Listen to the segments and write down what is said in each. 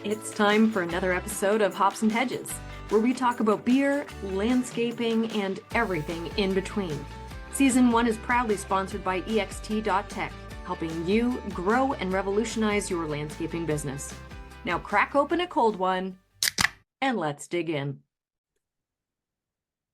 It's time for another episode of Hops and Hedges, where we talk about beer, landscaping, and everything in between. Season 1 is proudly sponsored by ext.tech, helping you grow and revolutionize your landscaping business. Now crack open a cold one, and let's dig in.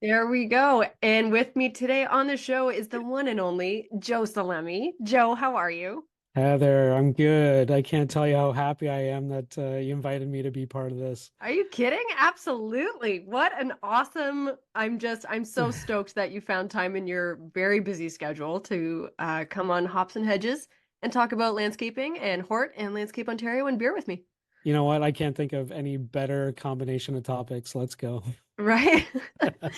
There we go. And with me today on the show is the one and only Joe Salemi. Joe, how are you? Heather, I'm good. I can't tell you how happy I am that you invited me to be part of this. Are you kidding? Absolutely. What an awesome, I'm so stoked that you found time in your very busy schedule to come on Hops and Hedges and talk about landscaping and Hort and Landscape Ontario and beer with me. You know what? I can't think of any better combination of topics. Let's go. Right?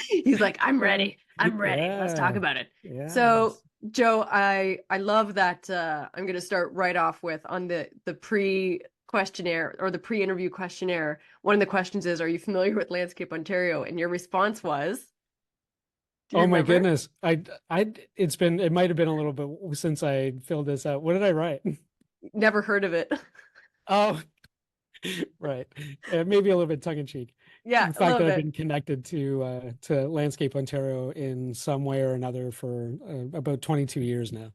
He's like, I'm ready. I'm ready. Let's talk Yeah. about it. Yes. So, Joe, I love that I'm going to start right off with on the pre-questionnaire or the pre-interview questionnaire. One of the questions is, are you familiar with Landscape Ontario? And your response was, do you Oh my remember? goodness. It might have been a little bit since I filled this out. What did I write? Never heard of it. Oh, right. Maybe a little bit tongue in cheek. Yeah, The a fact little that I've bit. been connected to Landscape Ontario in some way or another for about 22 years now.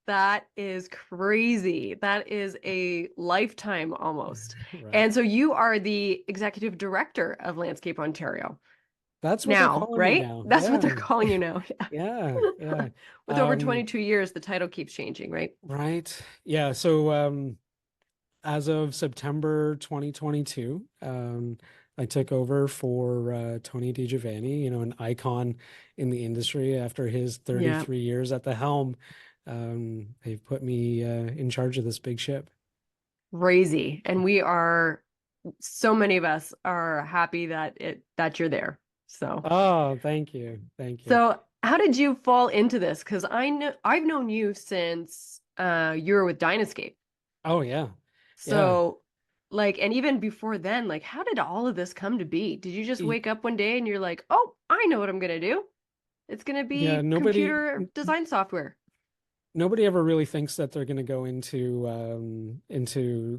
That is crazy. That is a lifetime almost. Right. And so you are the executive director of Landscape Ontario That's what they're now, calling me right? now. That's what they're Yeah. calling you now. Yeah. Yeah. With over 22 years, the title keeps changing, right? Right. Yeah. So as of September 2022, I took over for Tony DiGiovanni, an icon in the industry after his 33 years at the helm. They've put me in charge of this big ship. Crazy. And so many of us are happy that you're there. So, Oh, thank you. Thank you. so how did you fall into this? Because I've known you since you were with Dynascape. Oh, yeah. Yeah. So, like, and even before then, like, how did all of this come to be? Did you just E- wake up one day and you're like, oh, I know what I'm gonna do? It's gonna Yeah. be computer design software. Nobody ever really thinks that they're going to go into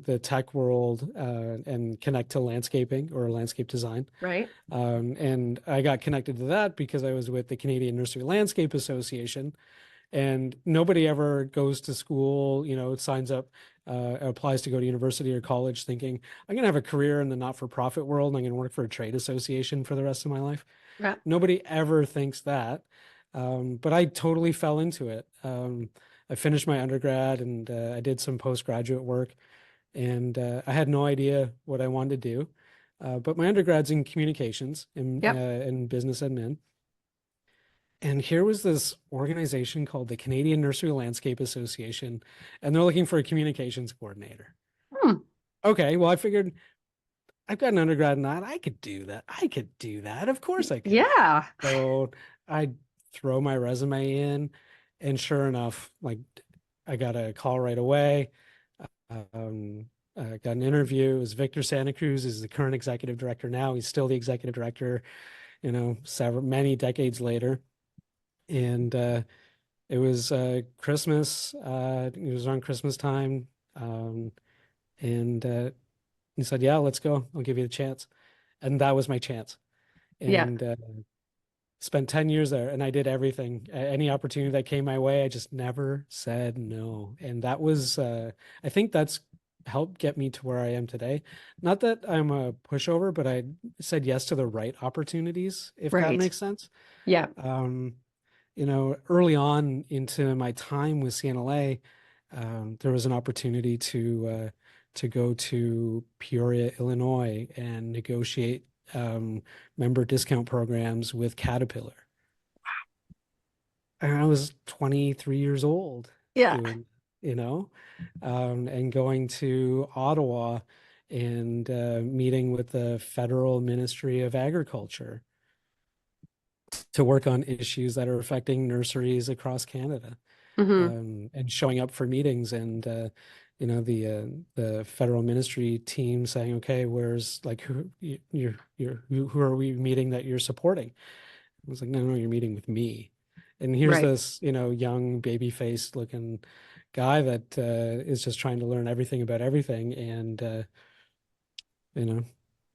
the tech world and connect to landscaping or landscape design. Right. And I got connected to that because I was with the Canadian Nursery Landscape Association, and nobody ever goes to school, signs up, applies to go to university or college thinking, I'm going to have a career in the not-for-profit world and I'm going to work for a trade association for the rest of my life. Yeah. Nobody ever thinks that. But I totally fell into it. I finished my undergrad and I did some postgraduate work, and I had no idea what I wanted to do. But my undergrad's in communications and business admin. And here was this organization called the Canadian Nursery Landscape Association, and they're looking for a communications coordinator. Hmm. Okay, well, I figured I've got an undergrad in that. I could do that. I could do that. Of course I could. Yeah. So I throw my resume in, and sure enough, like I got a call right away. Got an interview. It was Victor Santa Cruz is the current executive director now. He's still the executive director, many decades later. And it was Christmas. It was around Christmas time. And he said, yeah, let's go. I'll give you the chance. And that was my chance. Yeah. And spent 10 years there, and I did everything. Any opportunity that came my way, I just never said no. And that was, I think that's helped get me to where I am today. Not that I'm a pushover, but I said yes to the right opportunities, if that makes sense. Yeah. Early on into my time with CNLA, there was an opportunity to go to Peoria, Illinois, and negotiate member discount programs with Caterpillar. And I was 23 years old Yeah. doing, and going to Ottawa and meeting with the Federal Ministry of Agriculture to work on issues that are affecting nurseries across Canada. And showing up for meetings and the federal ministry team saying, okay, where's like who are we meeting that you're supporting? I was like, no, you're meeting with me. And here's this young baby faced looking guy that is just trying to learn everything about everything. And you know,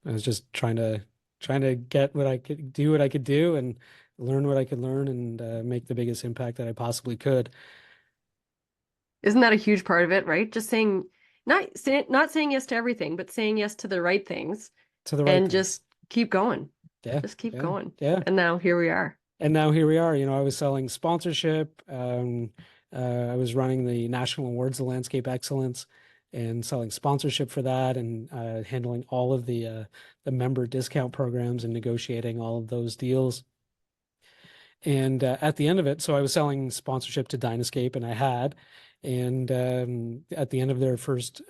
I was just trying to get what I could do, what I could do, and learn what I could learn, and make the biggest impact that I possibly could Isn't that a huge part of it, right? Just saying, not saying yes to everything, but saying yes to the right things to the right and things. just keep going. Yeah, Just keep yeah, going. yeah. And now here we are. And now here we are. I was selling sponsorship. I was running the National Awards of Landscape Excellence and selling sponsorship for that, and handling all of the member discount programs and negotiating all of those deals. And at the end of it, so I was selling sponsorship to Dynascape, and I had. And at the end of their first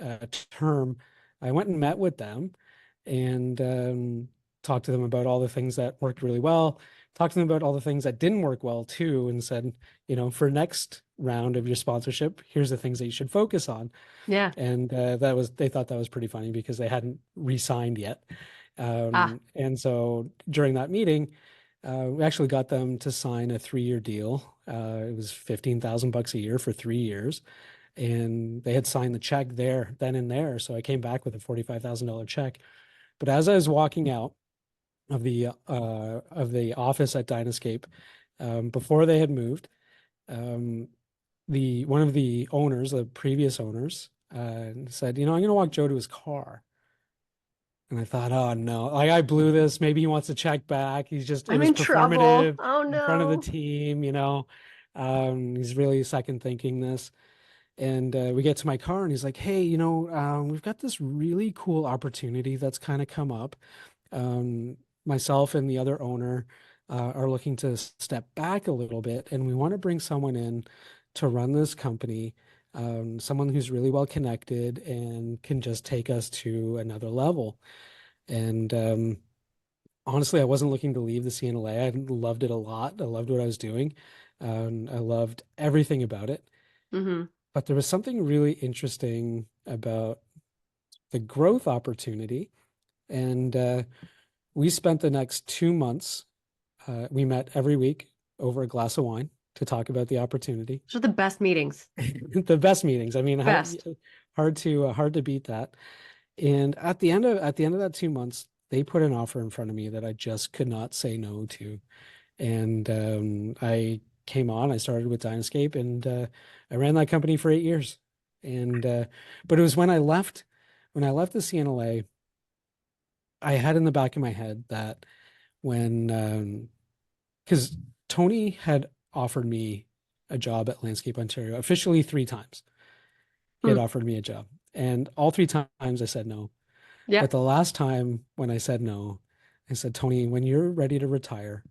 term, I went and met with them and talked to them about all the things that worked really well, talked to them about all the things that didn't work well too, and said, for next round of your sponsorship, here's the things that you should focus on. Yeah. And they thought that was pretty funny because they hadn't re-signed yet. Ah, And so during that meeting, we actually got them to sign a 3-year deal. It was $15,000 a year for 3 years, and they had signed the check there, then and there. So I came back with a $45,000 check. But as I was walking out of the office at Dynascape, before they had moved, um, the one of the owners, the previous owners, said, I'm going to walk Joe to his car. And I thought, oh no, like I blew this. Maybe he wants to check back. It I'm was in trouble. performative Oh in front of the no. team. He's really second thinking this. And we get to my car and he's like, hey, we've got this really cool opportunity that's kind of come up. Myself and the other owner are looking to step back a little bit, and we want to bring someone in to run this company, someone who's really well connected and can just take us to another level. And honestly, I wasn't looking to leave the CNLA. I loved it a lot. I loved what I was doing. I loved everything about it. Mm-hmm. But there was something really interesting about the growth opportunity. And we spent the next 2 months, we met every week over a glass of wine to talk about the opportunity. Those are the best meetings. The best meetings. I mean, Best. hard to beat that. And at the end of that 2 months, they put an offer in front of me that I just could not say no to. And I came on. I started with Dynascape, and I ran that company for 8 years. And but it was when I left the CNLA, I had in the back of my head that when because Tony had offered me a job at Landscape Ontario officially 3 times. He had Hmm. offered me a job, and all 3 times I said no. Yeah. But the last time when I said no, I said, Tony, when you're ready to retire,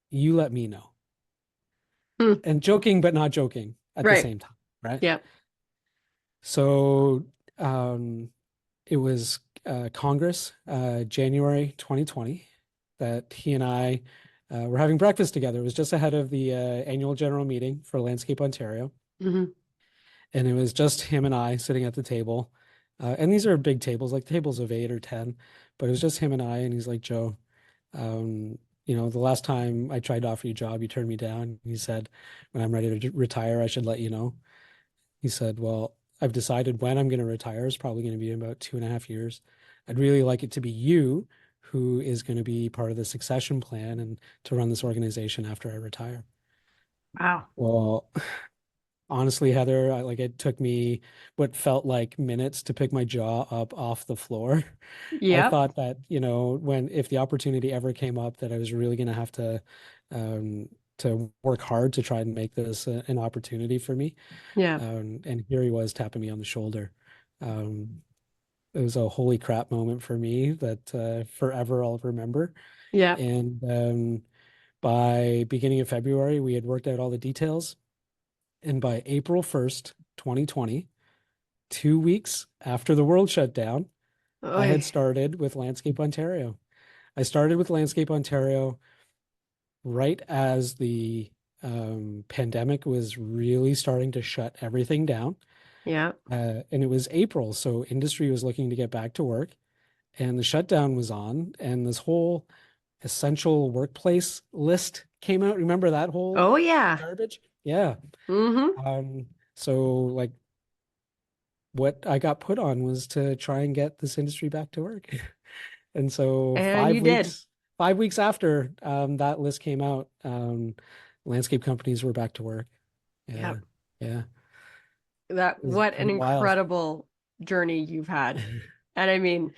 you let me know. Hmm. And joking, but not joking at the Right. same time, right? Yeah. So um, it was Congress, January 2020, that he and I were having breakfast together. It was just ahead of the annual general meeting for Landscape Ontario. Mm-hmm. And it was just him and I sitting at the table. And these are big tables, like tables of 8 or 10, but it was just him and I. And he's like, Joe, the last time I tried to offer you a job, you turned me down. He said, when I'm ready to retire, I should let you know. He said, well, I've decided when I'm going to retire is probably going to be in about 2.5 years. I'd really like it to be you who is going to be part of the succession plan and to run this organization after I retire. Wow. Well, honestly, Heather, it took me what felt like minutes to pick my jaw up off the floor. I Yep. thought that, if the opportunity ever came up, that I was really going to have to work hard to try and make this an opportunity for me. Yeah. And here he was tapping me on the shoulder. It was a holy crap moment for me that forever I'll remember. Yeah. And by beginning of February, we had worked out all the details. And by April 1st, 2020, 2 weeks after the world shut down, I had Oy. started with Landscape Ontario. I started with Landscape Ontario right as the pandemic was really starting to shut everything down. Yeah. And it was April, so industry was looking to get back to work, and the shutdown was on, and this whole essential workplace list came out. Remember that whole Oh yeah. garbage? Yeah. Mm-hmm. So like what I got put on was to try and get this industry back to work. And so And you did. 5 weeks after that list came out, landscape companies were back to work. Yeah. Yep. Yeah. That It was what an pretty wild. incredible journey you've had. And I mean,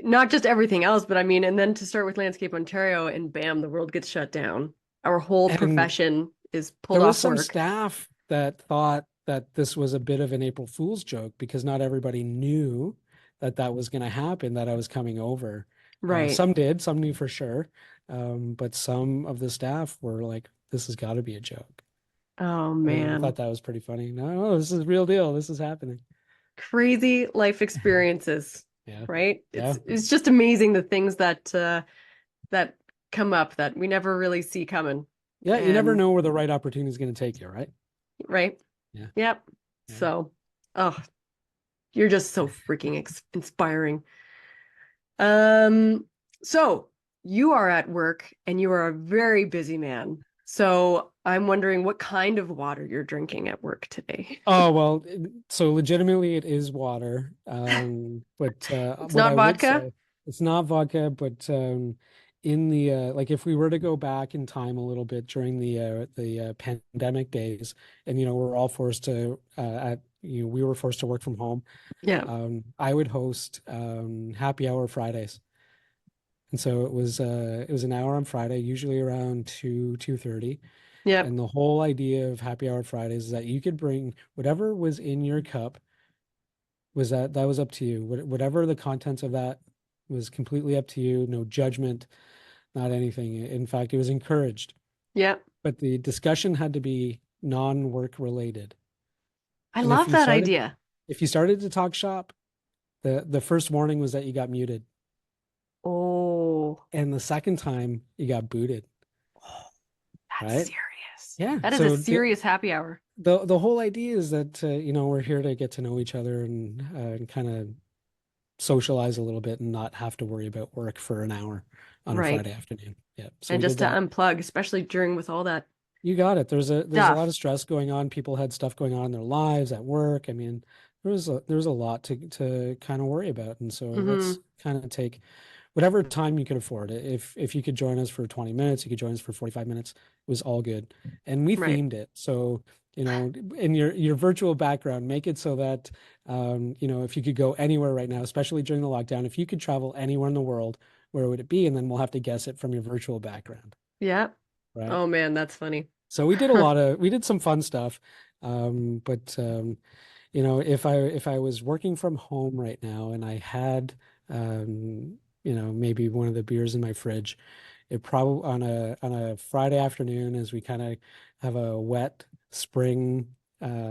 not just everything else, but I mean, and then to start with Landscape Ontario and bam, the world gets shut down. Our whole And profession is there pulled was off some work. staff that thought that this was a bit of an April Fool's joke because not everybody knew that that was going to happen, that I was coming over. Right. Some did, some knew for sure. But some of the staff were like, this has got to be a joke. Oh I thought man. that was pretty funny. No, this is a real deal. This is happening. Crazy life experiences, Yeah. right? Yeah. It's just amazing the things that that come up that we never really see coming. Yeah. You never And know where the right opportunity is going to take you, right? right? Yeah. Yep. Yeah. So, oh, you're just so freaking inspiring. Um, so you are at work and you are a very busy man. So I'm wondering what kind of water you're drinking at work today. Oh, well, so legitimately it is water. But It's what not I would vodka? say, it's not vodka, but in the like if we were to go back in time a little bit during the pandemic days, and we're all forced to we were forced to work from home. Yeah. I would host happy hour Fridays. And so it was an hour on Friday, usually around 2:30. Yep. And the whole idea of Happy Hour Fridays is that you could bring whatever was in your cup, that was up to you. Whatever the contents of that was completely up to you. No judgment, not anything. In fact, it was encouraged. Yep. But the discussion had to be non-work related. I And if love you that started idea. if you started to talk shop, the first warning was that you got muted. Oh, And the second time you got booted, that's right? serious. Yeah. That is a So serious happy hour. the whole idea is that we're here to get to know each other and kind of socialize a little bit and not have to worry about work for an hour on a Right. Friday afternoon. Yeah. So And we did just to that. unplug, especially during with all that You got it. There's a lot stuff. of stress going on. People had stuff going on in their lives at work. I mean, there was a lot to kind of worry about. And so let's Hmm. kind of take whatever time you could afford. If you could join us for 20 minutes, you could join us for 45 minutes. It was all good. And we Right. themed it. So, in your virtual background, make it so that if you could go anywhere right now, especially during the lockdown, if you could travel anywhere in the world, where would it be? And then we'll have to guess it from your virtual background, Yeah. right? Oh man, that's funny. So we did some fun stuff. But if I was working from home right now and I had maybe one of the beers in my fridge, it probably on a Friday afternoon as we kind of have a wet spring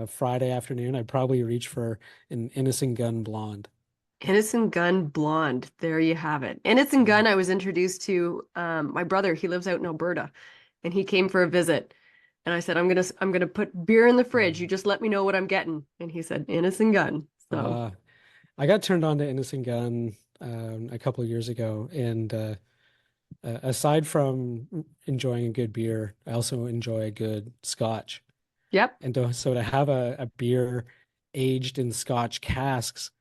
Friday afternoon, I'd probably reach for an Innis Gunn blonde. Innis Gunn Blonde. There you have it. Innis Yeah. Gunn, I was introduced to my brother. He lives out in Alberta and he came for a visit. And I said, I'm gonna put beer in the fridge. You just let me know what I'm getting. And he said, Innis Gunn. So Uh, I got turned on to Innis Gunn a couple of years ago, and aside from enjoying a good beer, I also enjoy a good Scotch. yep. And to have a beer aged in Scotch casks,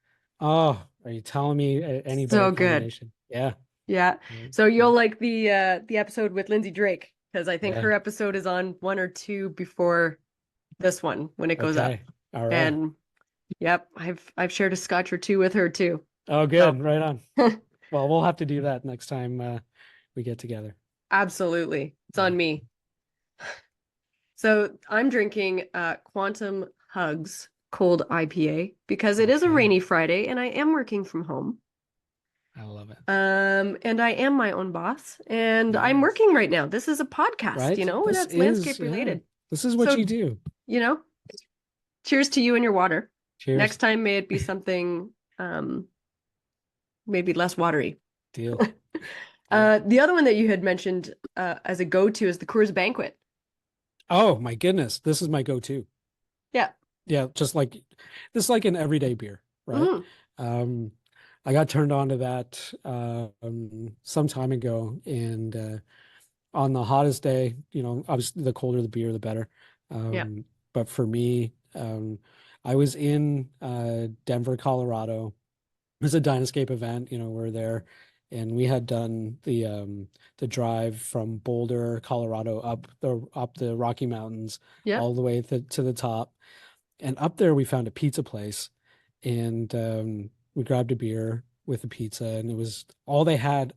oh, are you telling me any better So good. combination? Yeah, Yeah. yeah, So yeah, you'll like the episode with Lindsay Drake, because I think yeah. her episode is on one or two before this one when it goes up. Okay, all right. And yep, I've shared a scotch or two with her too. Oh, So good, right on. Well, we'll have to do that next time we get together. absolutely. It's Yeah. on me. So I'm drinking Quantum Hugs cold IPA because it is a Okay, rainy Friday and I am working from home. I love it. And I am my own boss and I'm Nice. working right now. This is a podcast, Right? and This that's is, landscape yeah, related. this is what So, you do. you know, cheers to you and your water. Next Cheers. time, may it be something maybe less watery. Deal. Deal. The other one that you had mentioned as a go-to is the Coors Banquet. Oh my goodness, this is my go-to. Yeah. Yeah, just like this is like an everyday beer, right? Mhm. Um, I got turned on to that some time ago, and on the hottest day, obviously the colder the beer, the better. Yeah. But for me, I was in Denver, Colorado. It was a Dynascape event, we're there, and we had done the drive from Boulder, Colorado, up the Rocky Mountains Yeah. all the way to the top. And up there we found a pizza place, and we grabbed a beer with a pizza, and it was all they had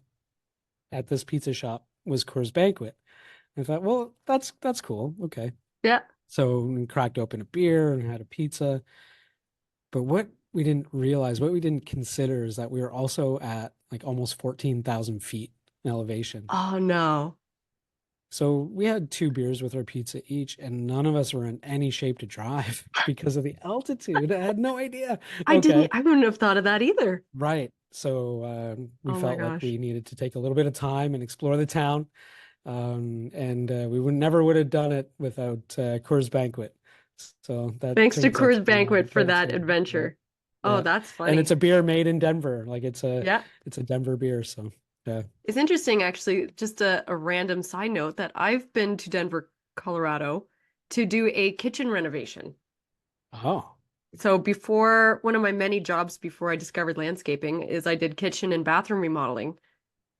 at this pizza shop was Coors Banquet. And I thought, well, that's cool. Okay. Yeah. So we cracked open a beer and had a pizza. But what we didn't realize, what we didn't consider is that we were also at like almost 14,000 feet in elevation. Oh no. So we had two beers with our pizza each, and none of us were in any shape to drive because of the altitude. I had no idea. Okay. I wouldn't have thought of that either. Right. So we Oh my felt like gosh. we needed to take a little bit of time and explore the town. And we would never would have done it without Coors Banquet. So that Thanks to turns out to Coors be my Banquet for that go-to. Yeah. adventure. Oh, Yeah. that's And it's funny. a beer made in Denver. Like Yeah. it's a Denver beer. So yeah. It's interesting, actually, just a random side note that I've been to Denver, Colorado to do a kitchen renovation. Oh. So before one of my many jobs before I discovered landscaping is I did kitchen and bathroom remodeling.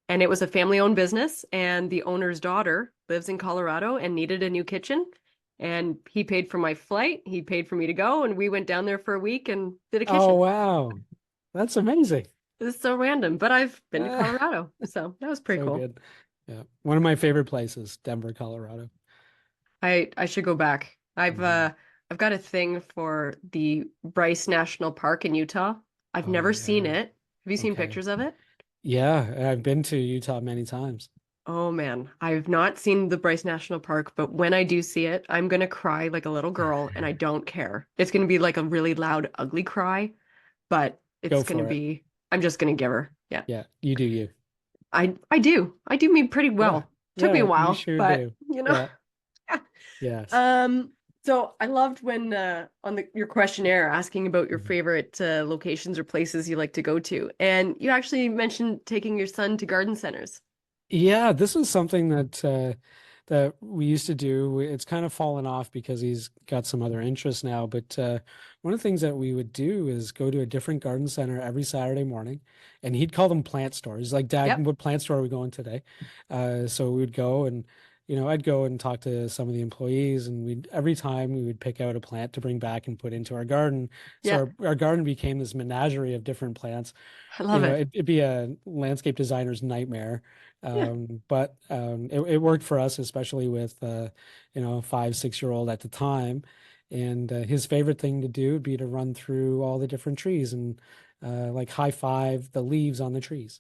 And it was a family-owned business, and the owner's daughter lives in Colorado and needed a new kitchen. And he paid for my flight, he paid for me to go, and we went down there for a week and did a Oh kitchen. wow. That's amazing. It's so random, but I've been to Ah, Colorado, so that was pretty so cool. good. Yeah. One of my favorite places, Denver, Colorado. I should go back. Mhm. I've got a thing for the Bryce National Park in Utah. I've Oh never seen yeah. it. Have you seen Okay. pictures of it? Yeah, I've been to Utah many times. Oh man, I've not seen the Bryce National Park, but when I do see it, I'm gonna cry like a little girl, and I don't care. It's gonna be like a really loud, ugly cry, but Go it's gonna for it. be, I'm just gonna give her. Yeah. Yeah, you do you. I do. I do me pretty Yeah. well. Took me a Yeah, you while, sure but do. you know. Yeah. Yes. Um, so I loved when on your questionnaire asking about your Mhm. favorite locations or places you like to go to, and you actually mentioned taking your son to garden centers. Yeah, this is something that we used to do. It's kind of fallen off because he's got some other interests now. But one of the things that we would do is go to a different garden center every Saturday morning, and he'd call them plant stores. He's like, Dad, Yep. what plant store are we going today? So we would go and I'd go and talk to some of the employees, and we'd every time we would pick out a plant to bring back and put into our garden. So Yeah. our garden became this menagerie of different plants. I love it. It'd be a landscape designer's nightmare. Yeah. But it worked for us, especially with 5, 6 year old at the time. And his favorite thing to do would be to run through all the different trees and like high five the leaves on the trees.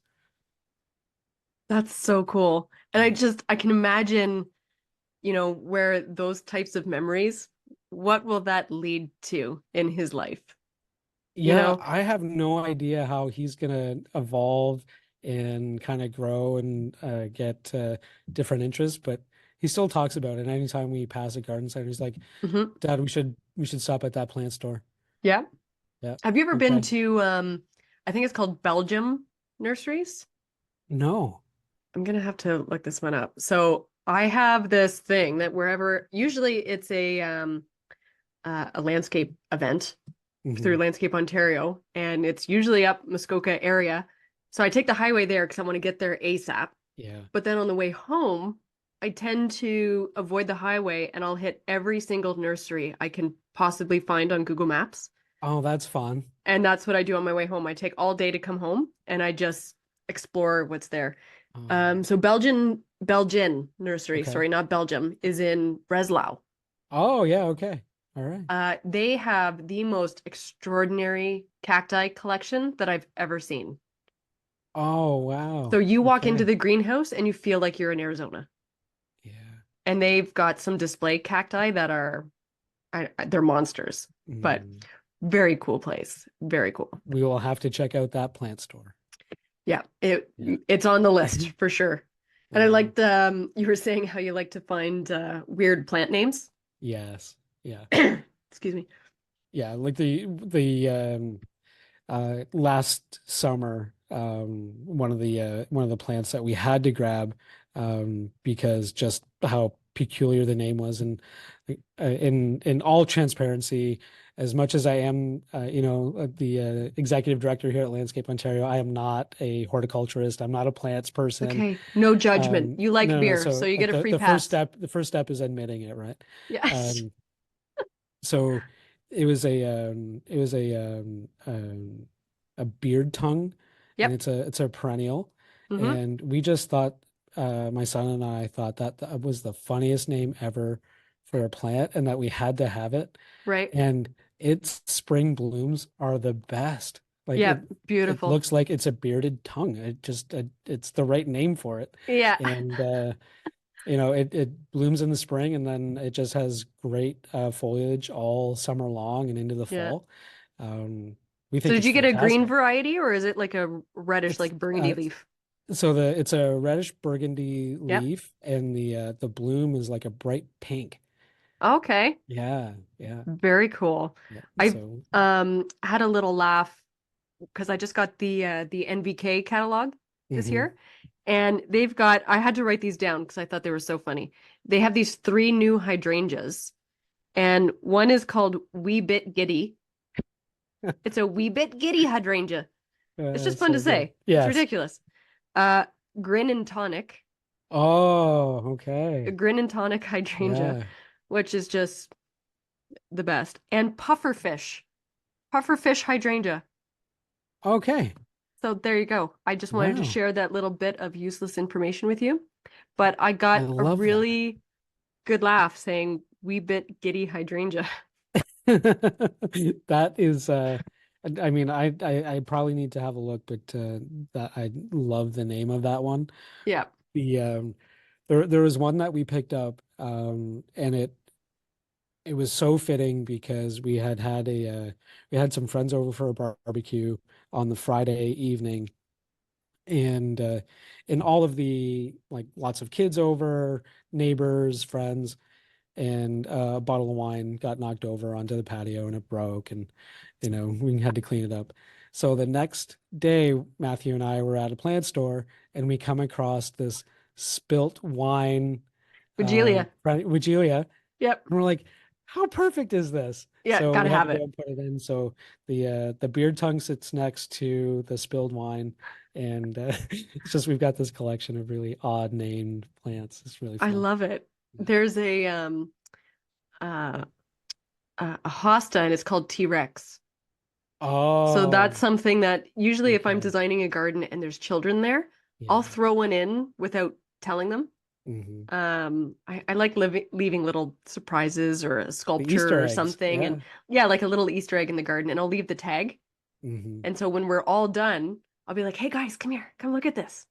That's so cool. And Yeah. I can imagine, where those types of memories, what will that lead to in his life? You Yeah, know? I have no idea how he's gonna evolve and kind of grow and get different interests, but he still talks about it. Anytime we pass a garden center, he's like, Hmm. Dad, we should stop at that plant store. Yeah. Yeah. Have you ever been Okay. to I think it's called Belgium Nurseries? No. I'm gonna have to look this one up. So I have this thing that wherever usually it's a landscape event through Hmm. Landscape Ontario, and it's usually up Muskoka area. So I take the highway there because I want to get there ASAP. Yeah. But then on the way home, I tend to avoid the highway and I'll hit every single nursery I can possibly find on Google Maps. Oh, that's fun. And that's what I do on my way home. I take all day to come home and I just explore what's there. Oh, So Belgian nursery, okay. sorry, not Belgium, is in Breslau. Oh, yeah, okay. All right. They have the most extraordinary cacti collection that I've ever seen. Oh, So wow. you walk into Okay. the greenhouse and you feel like you're in Arizona. Yeah. And they've got some display cacti that are they're monsters, but Mm. very cool place. Very cool. We will have to check out that plant store. Yeah, Yeah. it's on the list for sure. And I Yeah. liked you were saying how you like to find weird plant names. Yes. Yeah. Excuse me. Yeah. Like the last summer, one of the plants that we had to grab because just how peculiar the name was, and in all transparency, as much as I am, the executive director here at Landscape Ontario, I am not a horticulturist. I'm not a plants person. Okay, no judgment. You like No, no, no. beer, so So you like get a free pass. the first step is admitting it, right? Yes. Um, so it was a beard tongue, and Yep. it's a perennial, Mm-hmm. and we just thought, my son and I thought that that was the funniest name ever for a plant, and that we had to have it. Right. And its spring blooms are the best. Like Yep. it Beautiful. looks like it's a bearded tongue. It's the right name for it. Yeah. And it blooms in the spring, and then it just has great foliage all summer long and into the Yeah. fall. Um, we So think did it's you get a green fantastic. variety or is it like a reddish, It's like burgundy leaf? so it's a reddish burgundy Yep. leaf, and the bloom is like a bright pink. Okay. Yeah, yeah, Very cool. yeah. I've So, had a little laugh because I just got the NVK catalog this mhm. year. And they've got, I had to write these down because I thought they were so funny. They have these three new hydrangeas, and one is called Wee Bit Giddy. It's a Wee Bit Giddy hydrangea. It's just fun to So good. say. It's Yes. ridiculous. Uh, Grin and Tonic, Oh, a okay. Grin and Tonic hydrangea, Yeah. which is just the best. And Pufferfish hydrangea. Okay. So there you go. I just wanted to Wow. share that little bit of useless information with you. But I I got a love that. really good laugh saying wee bit giddy hydrangea. That is I mean I probably need to have a look, but that I love the name of that one. Yeah. The there was one that we picked up, and it was so fitting because we had some friends over for a barbecue on the Friday evening, and all of the, like, lots of kids over, neighbors, friends, and a bottle of wine got knocked over onto the patio, and it broke, and we had to clean it up. So the next day, Matthew and I were at a plant store, and we come across this spilt wine, Vigilia. Wigelia, Yep. and we're like, how perfect is this? Yeah, So gotta we had to have go it. and put it in. So the beard tongue sits next to the spilled wine, and it's just, we've got this collection of really odd named plants. It's really I fun. love it. Yeah. There's uh a hosta and it's called T-Rex. So that's Oh, something that usually if I'm okay. designing a garden and there's children there, I'll Yeah. throw one in without telling them. Hmm. I like leaving little surprises or a The Easter sculpture or eggs. something. And Yeah. yeah, like a little Easter egg in the garden, and I'll leave the tag. Hmm. And so when we're all done, I'll be like, hey guys, come here, come look at this.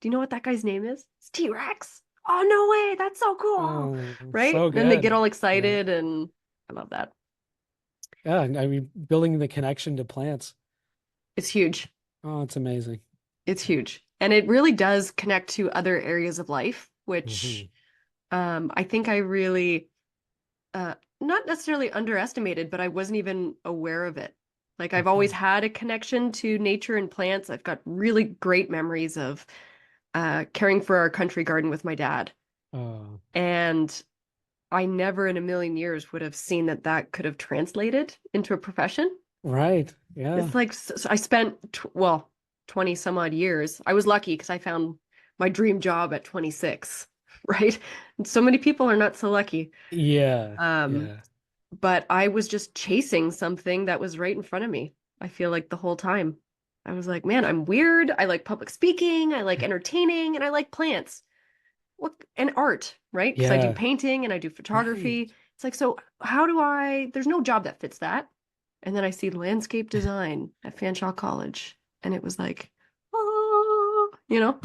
Do you know what that guy's name is? It's T-Rex. Oh, no way. That's so cool. Oh, Right? so Then they get good. all Yeah. excited, and I love that. Yeah. I mean, building the connection to plants. It's huge. Oh, it's amazing. It's huge. And it really does connect to other areas of life, which Hmm. I think I really not necessarily underestimated, but I wasn't even aware of it. Like I've always Hmm. had a connection to nature and plants. I've got really great memories of caring for our country garden with my dad. Oh, And I never in a million years would have seen that that could have translated into a profession. right. Yeah. It's like so I spent 20 some odd years. I was lucky because I found my dream job at 26, right? And so many people are not so lucky. Yeah. Um, Yeah. but I was just chasing something that was right in front of me. I feel like the whole time. I was like, man, I'm weird. I like public speaking, I like entertaining, and I like plants. What and art, right? Because I do Yeah. painting and I do Right. photography. It's like, so how do I, there's no job that fits that. And then I see landscape design at Fanshawe College. And it was like, oh,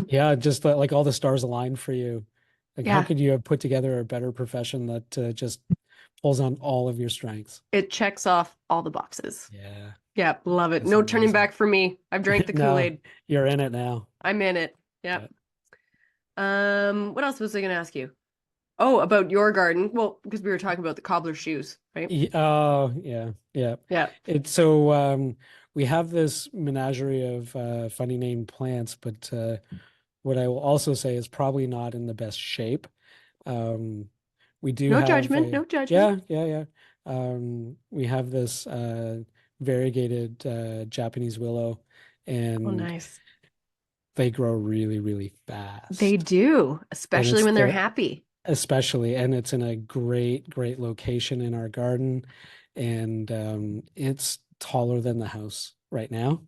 Yeah, just like all the stars aligned for you. Like, how yeah, could you have put together a better profession that just pulls on all of your strengths? it checks off all the boxes. Yeah, Yeah, love it. that's No turning amazing. back for me. I've drank the No, Kool-Aid. you're in it now. I'm in it. Yeah. Yep. What else was I gonna ask you? Oh, about your garden. Well, because we were talking about the cobbler shoes, right? Oh, yeah, yeah. Yeah. It's so we have this menagerie of funny named plants, but what I will also say is probably not in the best shape. Um, we do No have judgment, a no judgment. yeah, yeah, yeah. We have this variegated Japanese willow, Oh, and nice. they grow really, really They fast. do, And especially when they're happy. especially, and it's in a great, great location in our garden, and it's taller than the house right now,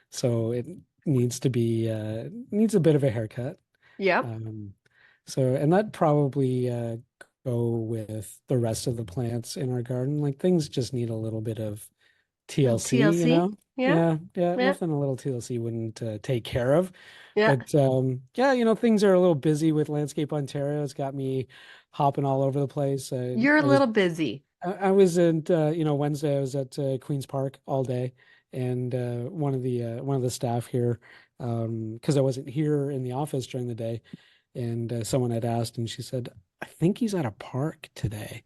so it needs a bit of a haircut. Yep. Um, and that probably go with the rest of the plants in our garden. Like things just need a little bit of Little TLC, you TLC. know? Yeah. Yeah, yeah, Yeah. nothing a little TLC wouldn't take care of. Yeah. But yeah, things are a little busy with Landscape Ontario. It's got me hopping all over the place. You're a little busy. I was at Wednesday I was at Queen's Park all day, and one of the staff here, because I wasn't here in the office during the day, and someone had asked, and she said, "I think he's at a park today."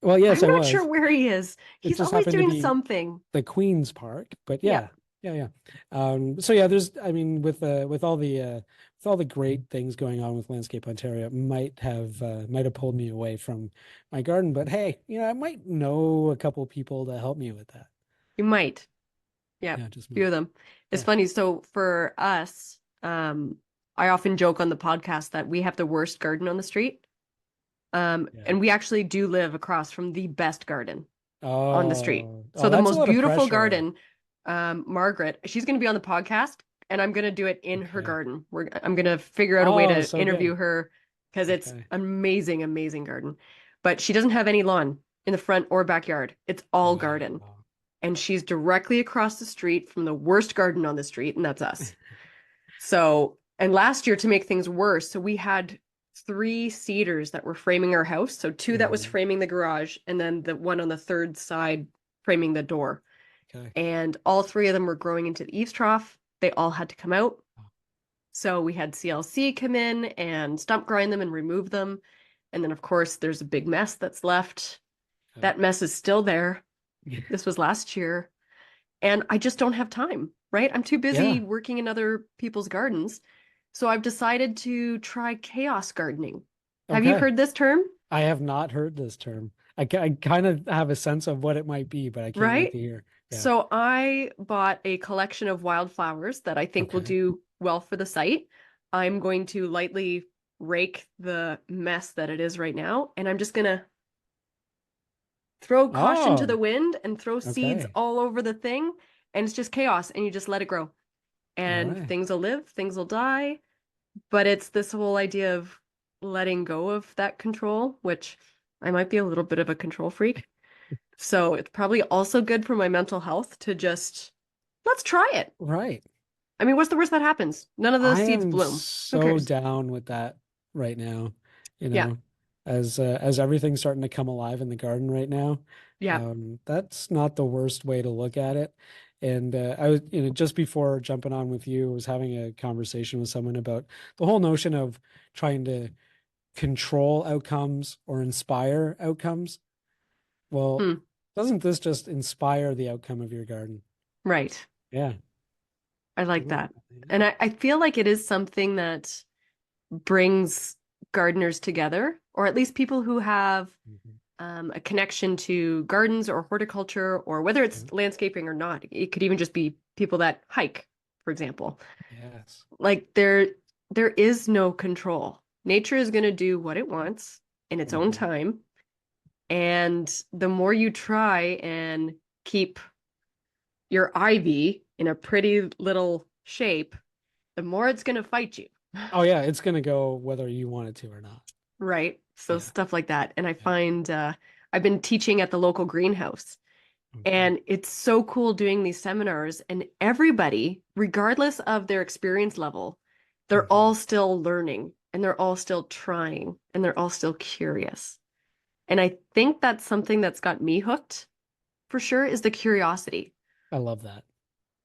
Well, yes, I'm I not sure was. where he is. It He's just always happened to doing be something. the Queen's Park, but Yep. yeah, yeah, yeah. So yeah, I mean, with all the great things going on with Landscape Ontario, it might have pulled me away from my garden. But hey, I might know a couple people to help me with that. You might. Yep. Yeah, just Few might. of them. It's Yeah, funny. So for us, I often joke on the podcast that we have the worst garden on the street. yeah. And we actually do live across from the best garden on the street. So Oh, the that's a most lot of beautiful pressure. garden, Margaret, she's going to be on the podcast, and I'm going to do it in her Okay. garden. I'm going to figure out a way Oh, to so interview good. her because it's Okay. amazing, amazing garden. But she doesn't have any lawn in the front or backyard. It's all garden. Wow. And she's directly across the street from the worst garden on the street, and that's us. So, and last year to make things worse, so we had three cedars that were framing our house. So two that was Hmm. framing the garage, and then the one on the third side framing the door. Okay. And all three of them were growing into the eaves trough. They all had to come out. So we had CLC come in and stump grind them and remove them. And then, of course, there's a big mess that's left. Okay. That mess is still there. This was last year. And I just don't have time, right? I'm too busy Yeah. working in other people's gardens. So I've decided to try chaos gardening. Have you Okay. heard this term? I have not heard this term. I kind of have a sense of what it might be, but I can't wait Right? to hear. Yeah. So I bought a collection of wildflowers that I think will Okay. do well for the site. I'm going to lightly rake the mess that it is right now, and I'm just gonna throw caution to the Oh, wind and throw seeds okay. all over the thing, and it's just chaos, and you just let it grow. All And right. things will live, things will die, but it's this whole idea of letting go of that control, which I might be a little bit of a control freak. So it's probably also good for my mental health to just let's try it. Right. I mean, what's the worst that happens? None of those I seeds am bloom. Who so cares? down with that right now, you Yeah. know, as everything's starting to come alive in the garden right now. Yeah. That's not the worst way to look at it. And I was, just before jumping on with you, I was having a conversation with someone about the whole notion of trying to control outcomes or inspire outcomes. Well, Hmm. doesn't this just inspire the outcome of your garden? Right. Yeah. I I like love that. that. Yeah. And I feel like it is something that brings gardeners together, or at least people who have Mhm. a connection to gardens or horticulture, or whether Yeah. it's landscaping or not. It could even just be people that hike, for example. Yes. Like there is no control. Nature is going to do what it wants in its own Mhm. time. And the more you try and keep your ivy in a pretty little shape, the more it's going to fight you. Oh yeah, it's gonna go whether you want it to or not. Right. So Yeah. stuff like that. And I Yeah. find I've been teaching at the local greenhouse, Okay. and it's so cool doing these seminars, and everybody, regardless of their experience level, they're Hmm. all still learning and they're all still trying and they're all still curious. And I think that's something that's got me hooked for sure is the curiosity, I love that.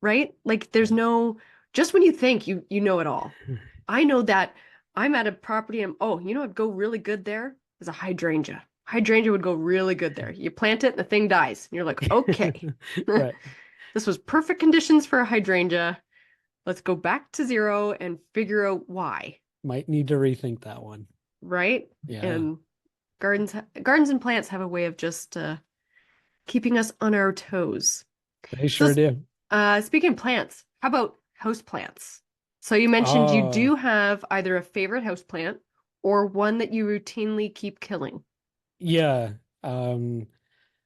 right? Like there's Yeah. no just when you think you know it all. I know that I'm at a property and oh, you know what'd go really good there is a hydrangea. Hydrangea would go really good there. You plant it and the thing dies. And you're like, okay, Right. this was perfect conditions for a hydrangea. Let's go back to zero and figure out why, Might need to rethink that one. right? Yeah. And Gardens and plants have a way of just keeping us on our toes. They So, sure do. speaking of plants, how about house plants? So you mentioned you Oh, do have either a favorite house plant or one that you routinely keep killing. yeah.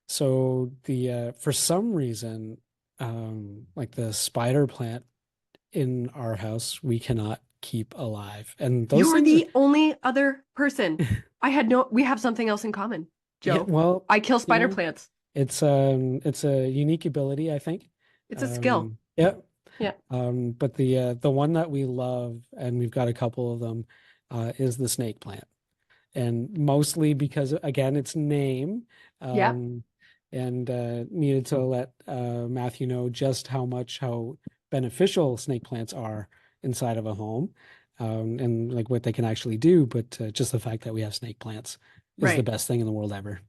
So the for some reason, like the spider plant in our house, we cannot keep alive. And those You're things, the only other person. We have something else in common, yeah, Joe. well, I kill you spider know, plants. it's a unique ability, I think. It's a skill. Yeah. Yeah. But the one that we love, and we've got a couple of them, is the snake plant. And mostly because again, its name, Yeah. um, and needed to let Matthew know just how beneficial snake plants are inside of a home, and like what they can actually do. But just the fact that we have snake plants is the Right. best thing in the world ever.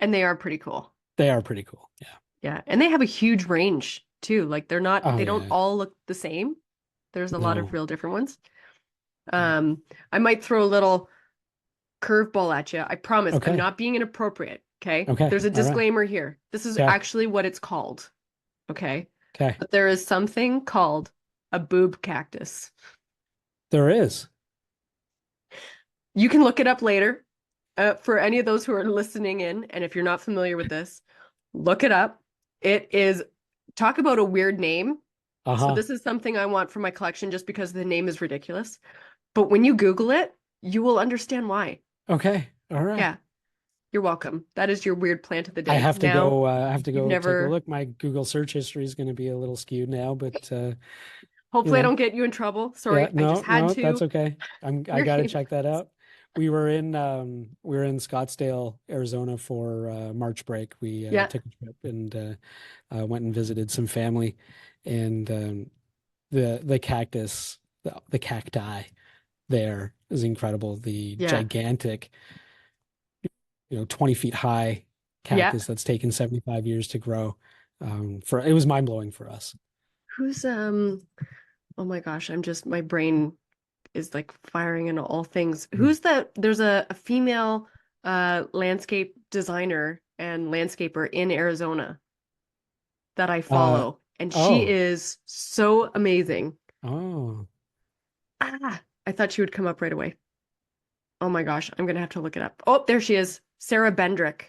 And they are pretty cool. They are pretty cool. Yeah. Yeah. And they have a huge range too. Like Oh they don't yeah. all look the same. There's a lot of No. real different ones. Yeah. I might throw a little curveball at you. I promise I'm Okay. not being inappropriate. Okay. Okay. There's a All right. disclaimer here. This is Okay. actually what it's called. Okay. Okay. But there is something called a boob cactus. There is. You can look it up later. For any of those who are listening in, and if you're not familiar with this, look it up. It is, talk about a weird name. So Uh-huh. this is something I want for my collection just because the name is ridiculous. But when you Google it, you will understand why. Okay. All right. Yeah, you're welcome. That is your weird plant of the I day. have to Now, go. I have to you've go take a never, look. My Google search history is going to be a little skewed now, but you hopefully I know, don't get you in trouble. yeah, Sorry, I just no, had no, that's to. okay. I Your got to name. check that out. We were in Scottsdale, Arizona for March break. We Yeah, took a trip and went and visited some family, and the cactus, the cacti there is incredible. The yeah, gigantic, 20 feet high yeah. cactus that's taken 75 years to grow. For it was mind blowing for us. Who's oh my gosh, my brain is like firing into all things. Mhm. There's a female landscape designer and landscaper in Arizona that I Uh, follow, and she oh, is so amazing. oh, I thought she would come up right away. Oh my gosh, I'm gonna have to look it up. Oh, there she is, Sarah Bendrick.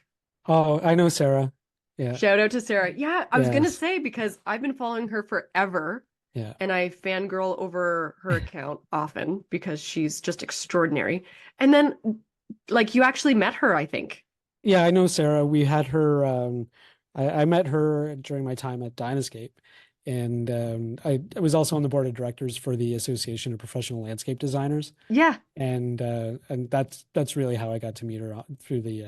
oh, I know Sarah. Yeah, Shout out to Sarah. Yeah, I was gonna yes, say because I've been following her forever yeah. and I fangirl over her account often because she's just extraordinary. And then, like, you actually met her, I think. Yeah, I know Sarah. We had her, I met her during my time at Dynascape. And I was also on the board of directors for the Association of Professional Landscape Designers. Yeah. And that's really how I got to meet her through the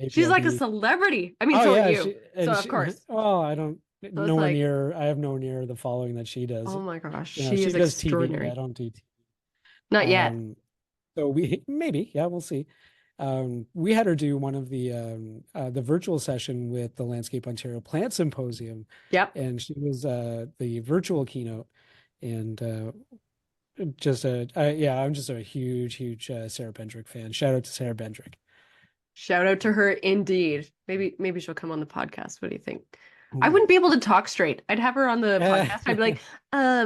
She's like a APLD. celebrity. I mean, Oh so are yeah, you. she So, and of she course. oh I don't So it's like, I have nowhere near the following that she does. oh my gosh, she She is does TV. I extraordinary. don't do TV. Not yet. Um so we maybe, yeah, we'll see. We had her do one of the virtual session with the Landscape Ontario Plant Symposium, Yep. and she was the virtual keynote. And just yeah, I'm just a huge Sarah Bendrick fan. Shout out to Sarah Bendrick. Shout out to her indeed. Maybe she'll come on the podcast. What do you think? I Ooh. wouldn't be able to talk straight. I'd have her on the podcast. I'd be like, blah,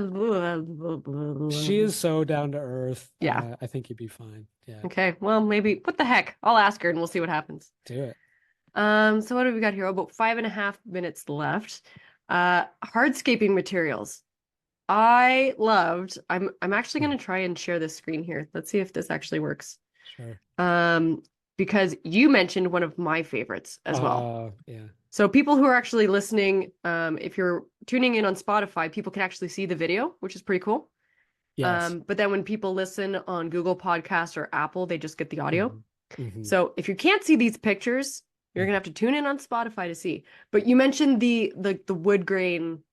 blah, blah, She blah. is so down to earth. Yeah. I think you'd be fine. Yeah, Okay. Well, maybe what the heck? I'll ask her and we'll see what happens. do it. So what have we got here? About 5.5 minutes left. Hardscaping materials. I'm actually gonna try and share this screen here. Let's see if this actually works. Sure. Because you mentioned one of my favorites as well. Yeah. So people who are actually listening, if you're tuning in on Spotify, people can actually see the video, which is pretty cool. Yes. But then when people listen on Google Podcasts or Apple, they just get the audio. Hmm. So if you can't see these pictures, you're gonna have to tune in on Spotify to see. But you mentioned the wood grain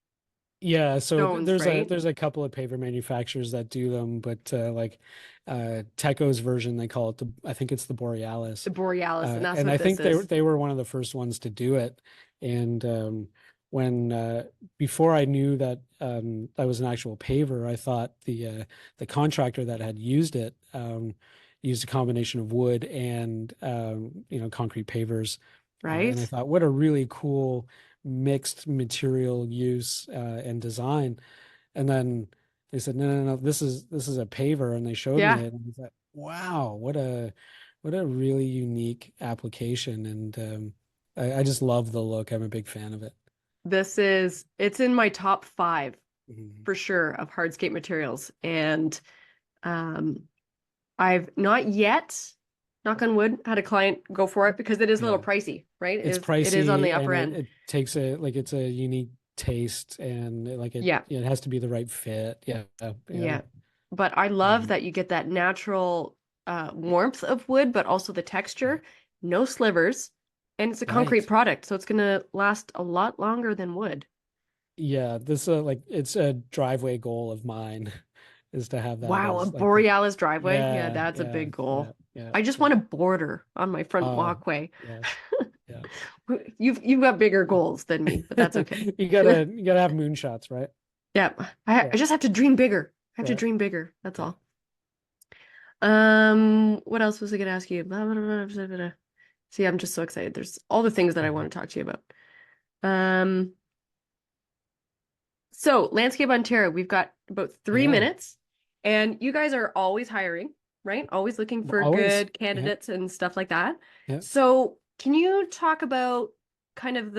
Yeah, so stones, right? there's a couple of paver manufacturers that do them, but like Teco's version, they call it I think it's the Borealis. The Borealis, and that's And what I this think is. they were one of the first ones to do it. And when before I knew that that was an actual paver, I thought the contractor that had used it, used a combination of wood and concrete pavers. And I Right? thought, what a really cool mixed material use and design. And then they said, no, this is a paver, and they showed me Yeah. it, and I thought, wow, what a really unique application. And I just love the look. I'm a big fan of it. It's in my top 5 Mhm. for sure of hardscape materials. And um, I've not yet, knock on wood, had a client go for it because it is a little Yeah. pricey, right? It's It is on the pricey, upper and end. it takes it's a unique taste, and Yeah. it has to be the right fit. Yeah. Yeah. Yeah. But I love Mhm. that you get that natural warmth of wood, but also the Yeah. texture, no slivers, and it's a concrete Right. product, so it's going to last a lot longer than wood. Yeah, this it's a driveway goal of mine is to have that Wow, a as like the Borealis driveway. Yeah, yeah, that's a yeah, big yeah, goal. yeah, I just yeah. want a border on my front Oh, walkway. yes. Yeah. You've got bigger goals than me, but that's okay. You gotta have moonshots, right? Yeah, Yeah, I just have to dream bigger. I have to yeah, dream bigger. That's yeah. all. What else was I gonna ask you? Blah, blah, blah, blah, blah, blah. See, I'm just so excited. There's all the things that I Mhm. want to talk to you about. Um, so Landscape Ontario, we've got about 3 minutes, and you guys are always hiring, right? Always looking for Always. good Yeah, candidates and stuff like that. yeah, So can you talk about kind of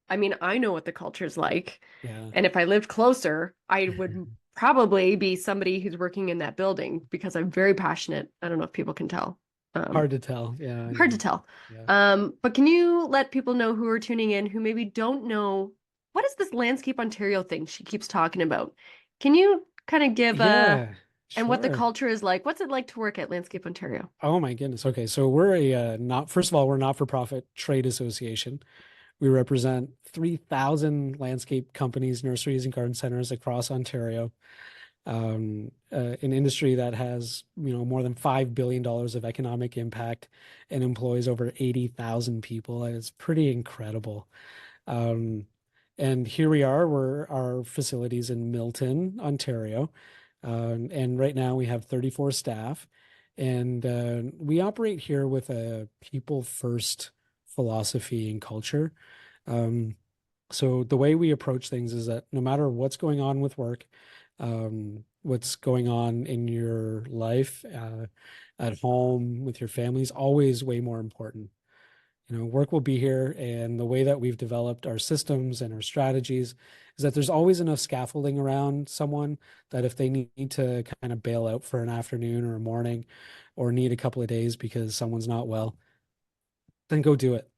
I mean, I know what the culture is like, yeah. and if I lived closer, I would probably be somebody who's working in that building because I'm very passionate. I don't know if people can tell. Um, Hard to tell. Yeah, I Hard to know. tell. Yeah. But can you let people know who are tuning in who maybe don't know what is this Landscape Ontario thing she keeps talking about? Can you kind of give Yeah, and what the sure. culture is like? What's it like to work at Landscape Ontario? Oh my goodness. Okay, so we're a not first of all, we're a not-for-profit trade association. We represent 3,000 landscape companies, nurseries, and garden centers across Ontario. An industry that has, more than $5 billion of economic impact and employs over 80,000 people. And it's pretty incredible. Um, and here we are, our facilities in Milton, Ontario. And right now we have 34 staff. And we operate here with a people first philosophy and culture. Um, so the way we approach things is that no matter what's going on with work, what's going on in your life, at home with your family is always way more important. Work will be here, and the way that we've developed our systems and our strategies is that there's always enough scaffolding around someone that if they need to kind of bail out for an afternoon or a morning or need a couple of days because someone's not well, then go do it.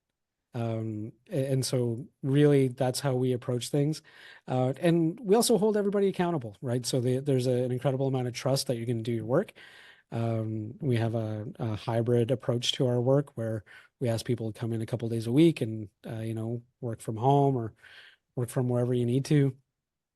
And so really that's how we approach things. And we also hold everybody accountable, right? So there's an incredible amount of trust that you're going to do your work. We have a hybrid approach to our work where we ask people to come in a couple days a week and, work from home or work from wherever you need to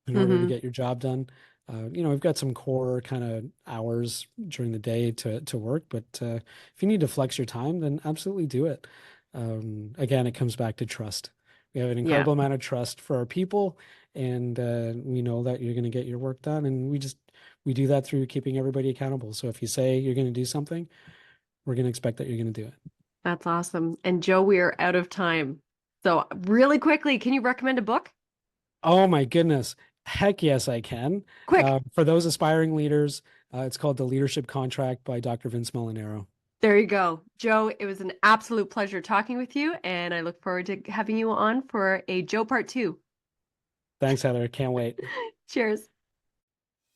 in order to Mm-hmm. get your job done. We've got some core kind of hours during the day to work, but if you need to flex your time, then absolutely do it. Again, it comes back to trust. We have an Yeah, incredible amount of trust for our people, and we know that you're going to get your work done, and we do that through keeping everybody accountable. So if you say you're going to do something, we're going to expect that you're going to do it. that's awesome. And Joe, we are out of time. So really quickly, can you recommend a book? Oh my goodness. Heck yes, I can. Quick. For those aspiring leaders, it's called The Leadership Contract by Dr. Vince Molinaro. There you go. Joe, it was an absolute pleasure talking with you, and I look forward to having you on for a Joe part 2. Thanks, Heather. Can't wait. Cheers.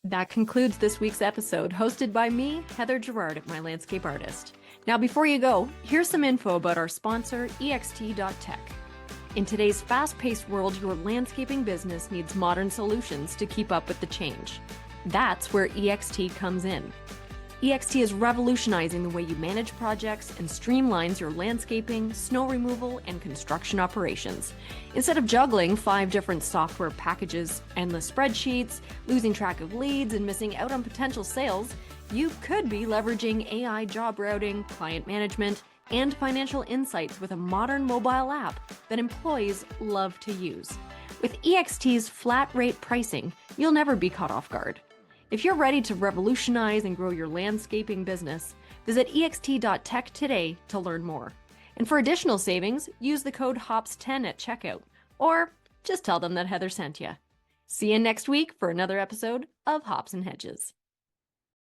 That concludes this week's episode, hosted by me, Heather Gerard at My Landscape Artist. Now, before you go, here's some info about our sponsor, ext.tech. In today's fast-paced world, your landscaping business needs modern solutions to keep up with the change. That's where EXT comes in. EXT is revolutionizing the way you manage projects and streamlines your landscaping, snow removal, and construction operations. Instead of juggling 5 different software packages, endless spreadsheets, losing track of leads, and missing out on potential sales, you could be leveraging AI job routing, client management, and financial insights with a modern mobile app that employees love to use. With EXT's flat rate pricing, you'll never be caught off guard. If you're ready to revolutionize and grow your landscaping business, Visit ext.tech today to learn more. And for additional savings, use the code HOPS10 at checkout, or just tell them that Heather sent you. See you next week for another episode of Hops and Hedges.